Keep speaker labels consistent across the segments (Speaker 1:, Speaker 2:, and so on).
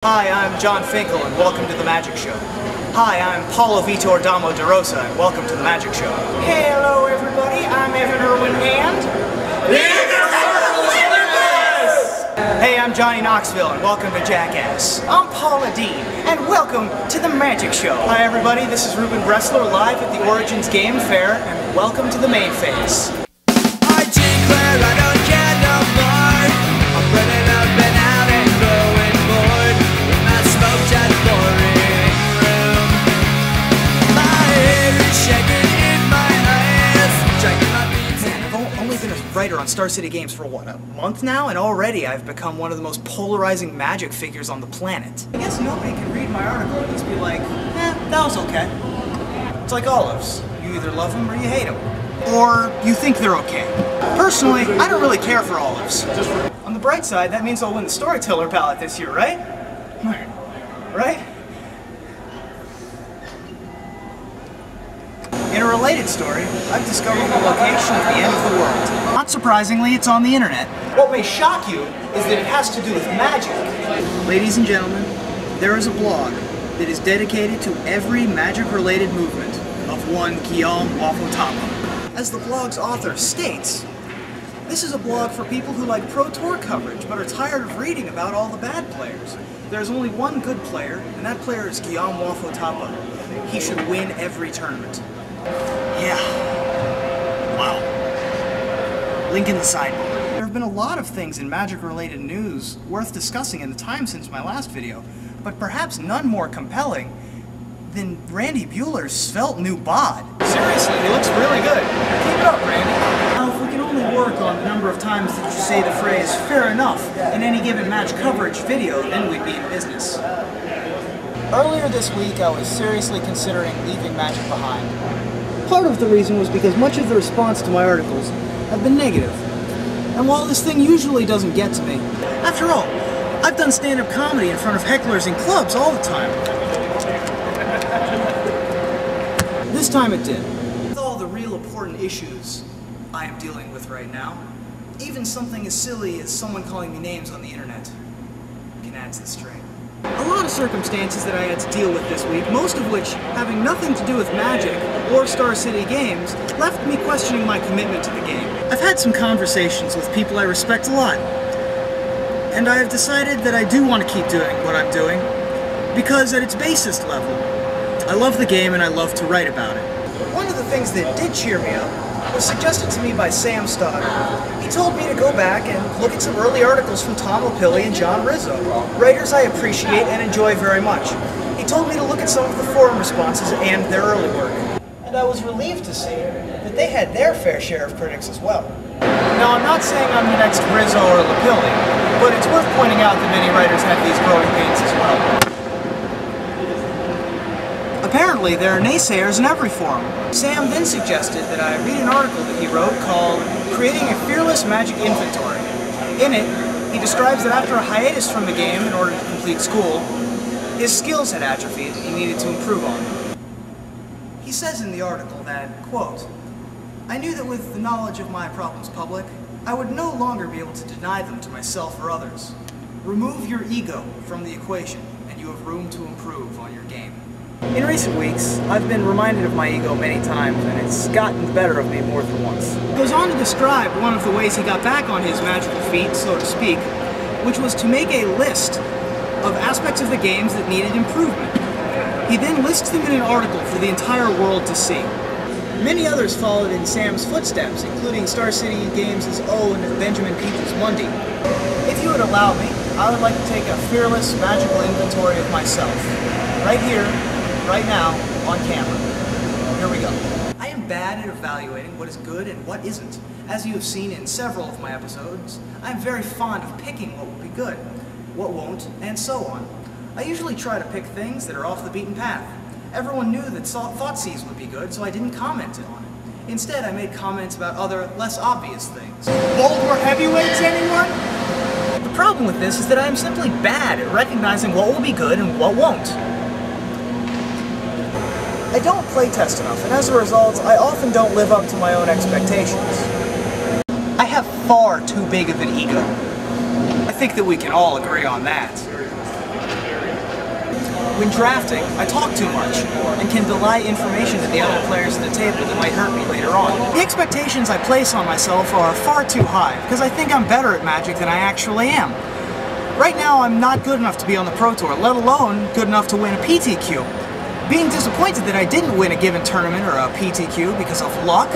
Speaker 1: Hi, I'm John Finkel, and welcome to the Magic Show. Hi, I'm Paulo Vitor Damo de Rosa, and welcome to the Magic Show. Hello, everybody. I'm Evan Irwin, and... Hey, I'm Johnny Knoxville, and welcome to Jackass. I'm Paula Dean, and welcome to the Magic Show. Hi, everybody. This is Ruben Bressler, live at the Origins Game Fair, and welcome to the main phase.
Speaker 2: I declare I don't care no more. I'm running up and out and growing bored in my smoked out boring room. My hair is shaking in my eyes, dragging my feet.
Speaker 1: I've only been a writer on Star City Games for what, a month now? And already I've become one of the most polarizing Magic figures on the planet. I guess nobody can read my article and just be like, that was okay. It's like olives. You either love them or you hate them. Or you think they're okay. Personally, I don't really care for olives. On the bright side, that means I'll win the Storyteller ballot this year, right? Right? In a related story, I've discovered the location of the end of the world. Not surprisingly, it's on the internet. What may shock you is that it has to do with magic. Ladies and gentlemen, there is a blog that is dedicated to every magic-related movement of one Guillaume Wafo-Tapa. As the blog's author states, this is a blog for people who like Pro Tour coverage but are tired of reading about all the bad players. There's only one good player, and that player is Guillaume Wafo-Tapa. He should win every tournament. Yeah. Wow. Link in the sidebar. There have been a lot of things in Magic-related news worth discussing in the time since my last video, but perhaps none more compelling than Randy Buehler's svelte new bod. Seriously, he looks really good. Keep it up, Randy. Now, if we can only work on the number of times that you say the phrase "fair enough" in any given match coverage video, then we'd be in business. Earlier this week, I was seriously considering leaving Magic behind. Part of the reason was because much of the response to my articles have been negative. And while this thing usually doesn't get to me, after all, I've done stand-up comedy in front of hecklers in clubs all the time. This time it did. With all the real important issues I am dealing with right now, even something as silly as someone calling me names on the internet can add to the strain. A lot of circumstances that I had to deal with this week, most of which having nothing to do with Magic or Star City Games, left me questioning my commitment to the game. I've had some conversations with people I respect a lot, and I have decided that I do want to keep doing what I'm doing, because at its basest level, I love the game and I love to write about it. One of the things that did cheer me up was suggested to me by Sam Stoddard. He told me to go back and look at some early articles from Tom O'Pilly and John Rizzo, writers I appreciate and enjoy very much. He told me to look at some of the forum responses and their early work. And I was relieved to see that they had their fair share of critics as well. Now, I'm not saying I'm the next Rizzo or O'Pilly, but it's worth pointing out that many writers have these growing pains as well. Apparently, there are naysayers in every forum. Sam then suggested that I read an article that he wrote called Creating a Fearless Magic Inventory. In it, he describes that after a hiatus from the game in order to complete school, his skills had atrophied and he needed to improve on them. He says in the article that, quote, I knew that with the knowledge of my problems public, I would no longer be able to deny them to myself or others. Remove your ego from the equation, and you have room to improve on your game. In recent weeks, I've been reminded of my ego many times, and it's gotten the better of me more than once. He goes on to describe one of the ways he got back on his magical feet, so to speak, which was to make a list of aspects of the games that needed improvement. He then lists them in an article for the entire world to see. Many others followed in Sam's footsteps, including Star City Games' own Benjamin Peoples-Mundy. If you would allow me, I would like to take a fearless magical inventory of myself. Right here, right now, on camera. Here we go. I am bad at evaluating what is good and what isn't. As you have seen in several of my episodes, I am very fond of picking what will be good, what won't, and so on. I usually try to pick things that are off the beaten path. Everyone knew that Thoughtseize would be good, so I didn't comment on it. Instead, I made comments about other, less obvious things. Baltimore heavyweights, anyone? The problem with this is that I am simply bad at recognizing what will be good and what won't. I don't playtest enough, and as a result, I often don't live up to my own expectations. I have far too big of an ego. I think that we can all agree on that. When drafting, I talk too much, and can belie information to the other players at the table that might hurt me later on. The expectations I place on myself are far too high, because I think I'm better at Magic than I actually am. Right now, I'm not good enough to be on the Pro Tour, let alone good enough to win a PTQ. Being disappointed that I didn't win a given tournament or a PTQ because of luck,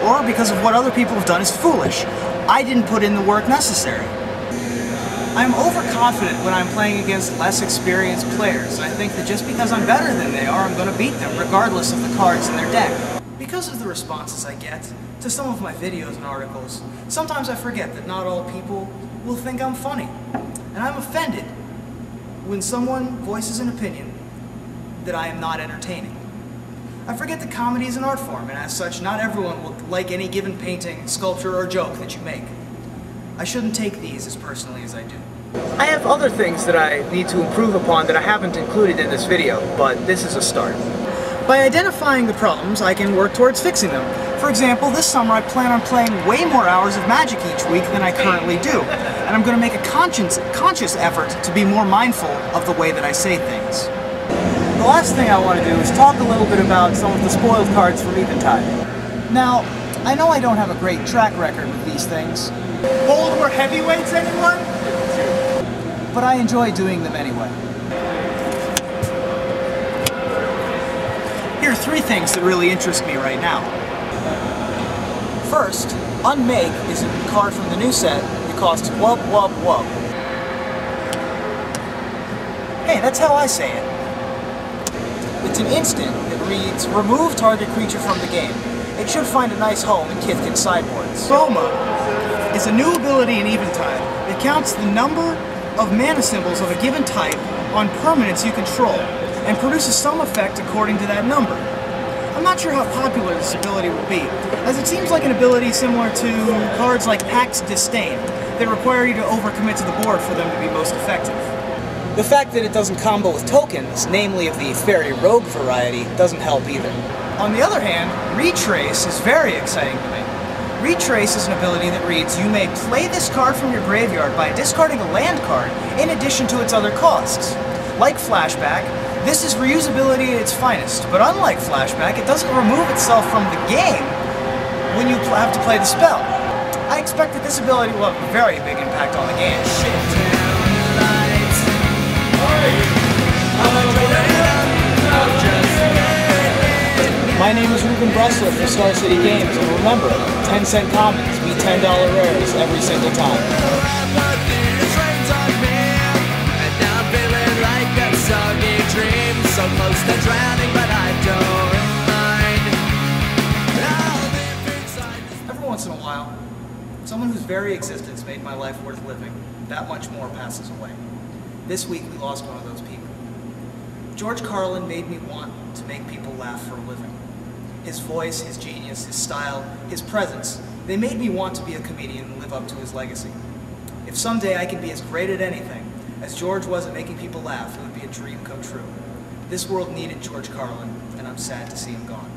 Speaker 1: or because of what other people have done is foolish. I didn't put in the work necessary. I'm overconfident when I'm playing against less experienced players. I think that just because I'm better than they are, I'm going to beat them, regardless of the cards in their deck. Because of the responses I get to some of my videos and articles, sometimes I forget that not all people will think I'm funny. And I'm offended when someone voices an opinion that I am not entertaining. I forget that comedy is an art form, and as such, not everyone will like any given painting, sculpture, or joke that you make. I shouldn't take these as personally as I do. I have other things that I need to improve upon that I haven't included in this video, but this is a start. By identifying the problems, I can work towards fixing them. For example, this summer I plan on playing way more hours of Magic each week than I currently do, and I'm going to make a conscious effort to be more mindful of the way that I say things. The last thing I want to do is talk a little bit about some of the spoiled cards from Eventide. Now, I know I don't have a great track record with these things. Hold more heavyweights, anyone? But I enjoy doing them anyway. Here are 3 things that really interest me right now. First, Unmake is a card from the new set that costs wub wub wub. Hey, that's how I say it. It's an instant that reads, remove target creature from the game. It should find a nice home in Kithkin's sideboards. Boma is a new ability in Eventide that counts the number of mana symbols of a given type on permanents you control, and produces some effect according to that number. I'm not sure how popular this ability will be, as it seems like an ability similar to cards like Pax Disdain, that require you to overcommit to the board for them to be most effective. The fact that it doesn't combo with tokens, namely of the Fairy Rogue variety, doesn't help either. On the other hand, Retrace is very exciting to me. Retrace is an ability that reads, you may play this card from your graveyard by discarding a land card in addition to its other costs. Like Flashback, this is reusability at its finest, but unlike Flashback, it doesn't remove itself from the game when you have to play the spell. I expect that this ability will have a very big impact on the game. My name is Ruben Bresler from Star City Games, and remember, 10-cent commons beat $10 rares every single time.
Speaker 2: So close to drowning, but I don't mind.
Speaker 1: Every once in a while, someone whose very existence made my life worth living, that much more passes away. This week we lost one of those people. George Carlin made me want to make people laugh for a living. His voice, his genius, his style, his presence, they made me want to be a comedian and live up to his legacy. If someday I can be as great at anything as George was at making people laugh, it would be a dream come true. This world needed George Carlin, and I'm sad to see him gone.